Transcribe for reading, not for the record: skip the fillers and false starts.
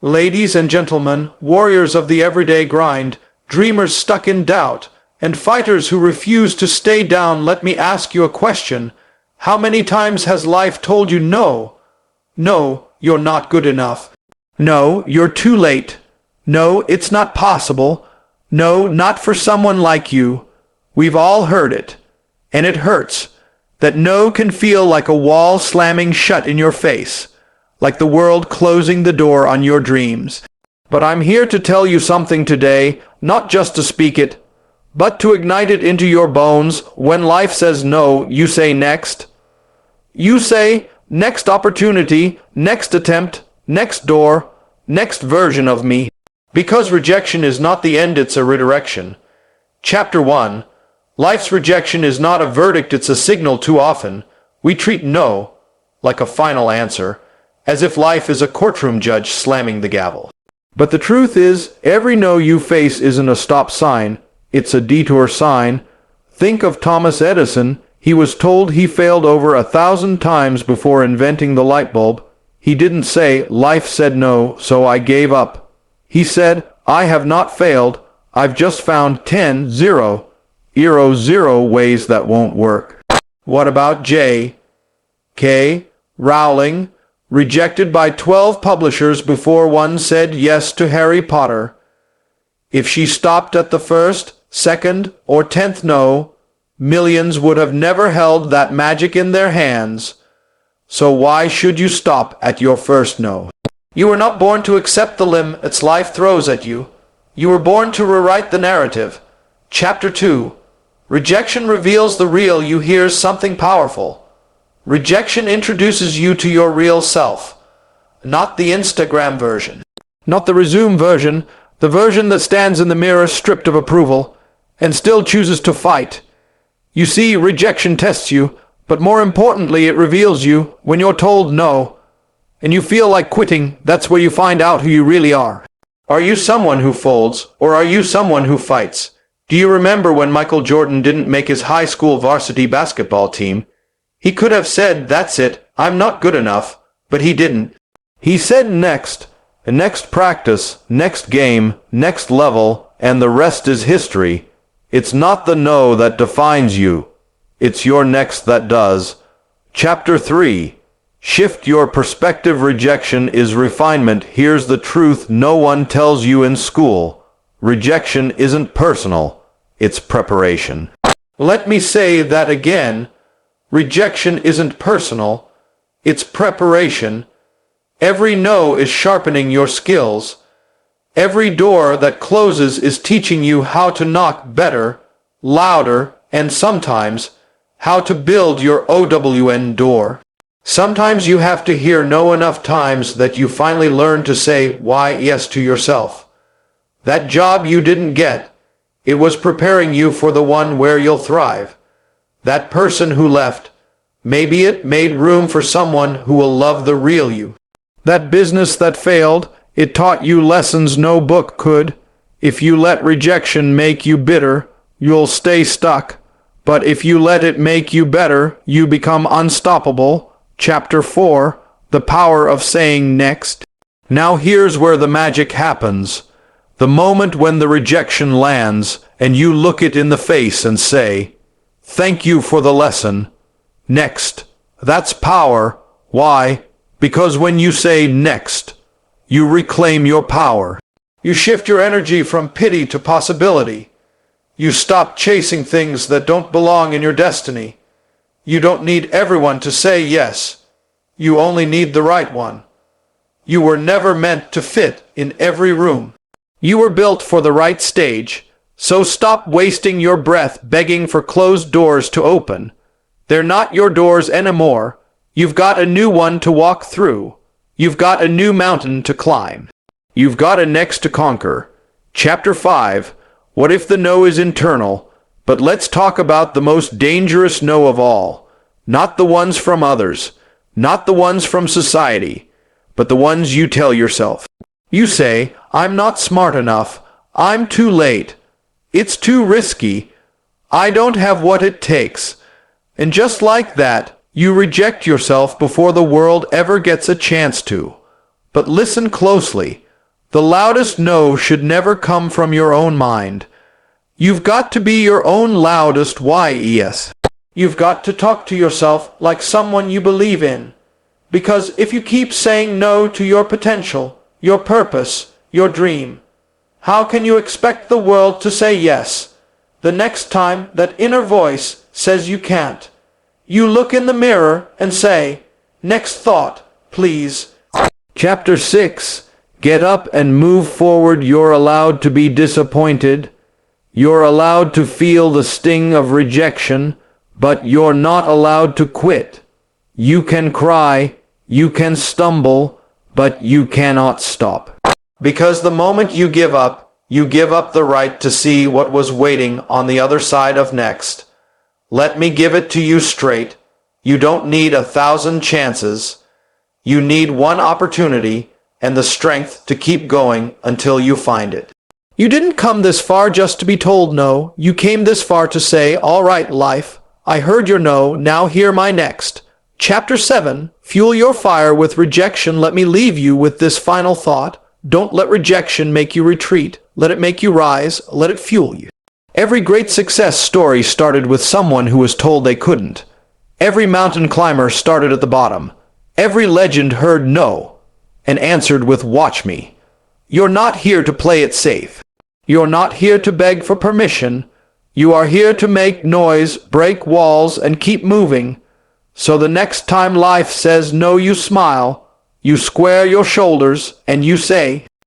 Ladies and gentlemen, warriors of the everyday grind, dreamers stuck in doubt, and fighters who refuse to stay down, let me ask you a question. How many times has life told you no? No, you're not good enough. No, you're too late. No, it's not possible. No, not for someone like you. We've all heard it. And it hurts. That no can feel like a wall slamming shut in your face, like the world closing the door on your dreams. But I'm here to tell you something today, not just to speak it, but to ignite it into your bones. When life says no, you say next. You say, next opportunity, next attempt, next door, next version of me. Because rejection is not the end, it's a redirection. Chapter 1. Life's rejection is not a verdict, it's a signal. Too often, we treat no like a final answer, as if life is a courtroom judge slamming the gavel. But the truth is, every no you face isn't a stop sign, it's a detour sign. Think of Thomas Edison. He was told he failed over 1,000 times before inventing the light bulb. He didn't say, life said no, so I gave up. He said, I have not failed, I've just found 0 ways that won't work. What about J.K. Rowling? Rejected by 12 publishers before one said yes to Harry Potter. If she stopped at the first, second, or 10th no, millions would have never held that magic in their hands. So why should you stop at your first no? You were not born to accept the limits life throws at you. You were born to rewrite the narrative. Chapter 2. Rejection reveals the real you. Here's something powerful. Rejection introduces you to your real self, not the Instagram version, not the resume version, the version that stands in the mirror stripped of approval and still chooses to fight. You see, rejection tests you, but more importantly, it reveals you. When you're told no, and you feel like quitting, that's where you find out who you really are. Are you someone who folds, or are you someone who fights? Do you remember when Michael Jordan didn't make his high school varsity basketball team? He could have said, that's it, I'm not good enough, but he didn't. He said next, and next practice, next game, next level, and the rest is history. It's not the no that defines you. It's your next that does. Chapter 3. Shift your perspective. Rejection is refinement. Here's the truth no one tells you in school. Rejection isn't personal. It's preparation. Let me say that again. Rejection isn't personal. It's preparation. Every no is sharpening your skills. Every door that closes is teaching you how to knock better, louder, and sometimes how to build your OWN door. Sometimes you have to hear no enough times that you finally learn to say why yes to yourself. That job you didn't get, it was preparing you for the one where you'll thrive. That person who left, maybe it made room for someone who will love the real you. That business that failed, it taught you lessons no book could. If you let rejection make you bitter, you'll stay stuck. But if you let it make you better, you become unstoppable. Chapter 4. The power of saying next. Now here's where the magic happens. The moment when the rejection lands, and you look it in the face and say, thank you for the lesson. Next. That's power. Why? Because when you say next, you reclaim your power. You shift your energy from pity to possibility. You stop chasing things that don't belong in your destiny. You don't need everyone to say yes. You only need the right one. You were never meant to fit in every room. You were built for the right stage, so stop wasting your breath begging for closed doors to open. They're not your doors anymore. You've got a new one to walk through. You've got a new mountain to climb. You've got a next to conquer. Chapter 5. What if the no is internal? But let's talk about the most dangerous no of all. Not the ones from others. Not the ones from society. But the ones you tell yourself. You say, I'm not smart enough. I'm too late. It's too risky. I don't have what it takes. And just like that, you reject yourself before the world ever gets a chance to. But listen closely. The loudest no should never come from your own mind. You've got to be your own loudest yes. You've got to talk to yourself like someone you believe in. Because if you keep saying no to your potential, your purpose, your dream, how can you expect the world to say yes the next time that inner voice says you can't? You look in the mirror and say, "Next thought, please." Chapter 6. Get up and move forward. You're allowed to be disappointed. You're allowed to feel the sting of rejection, but you're not allowed to quit. You can cry, you can stumble, but you cannot stop. Because the moment you give up the right to see what was waiting on the other side of next. Let me give it to you straight. You don't need 1,000 chances. You need one opportunity and the strength to keep going until you find it. You didn't come this far just to be told no. You came this far to say, "All right, life, I heard your no, now hear my next." Chapter 7. Fuel your fire with rejection. Let me leave you with this final thought. Don't let rejection make you retreat. Let it make you rise. Let it fuel you. Every great success story started with someone who was told they couldn't. Every mountain climber started at the bottom. Every legend heard no and answered with "Watch me." You're not here to play it safe. You're not here to beg for permission. You are here to make noise, break walls, and keep moving. So the next time life says no, you smile, you square your shoulders, and you say,